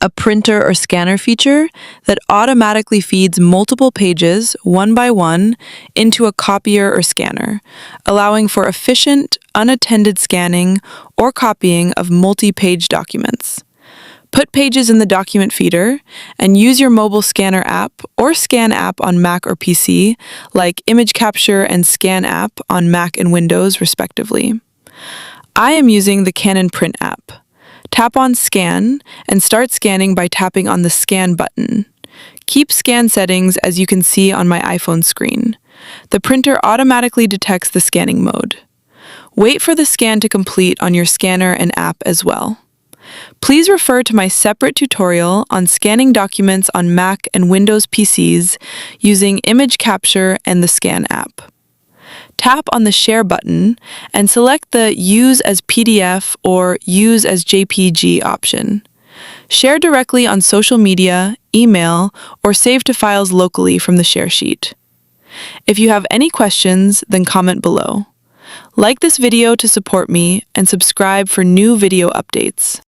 a printer or scanner feature that automatically feeds multiple pages, one by one, into a copier or scanner, allowing for efficient, unattended scanning or copying of multi-page documents. Put pages in the document feeder and use your mobile scanner app or scan app on Mac or PC, like Image Capture and Scan app on Mac and Windows, respectively. I am using the Canon Print app. Tap on Scan and start scanning by tapping on the Scan button. Keep scan settings as you can see on my iPhone screen. The printer automatically detects the scanning mode. Wait for the scan to complete on your scanner and app as well. Please refer to my separate tutorial on scanning documents on Mac and Windows PCs using Image Capture and the Scan app. Tap on the Share button and select the Use as PDF or Use as JPG option. Share directly on social media, email, or save to files locally from the share sheet. If you have any questions, then comment below. Like this video to support me and subscribe for new video updates.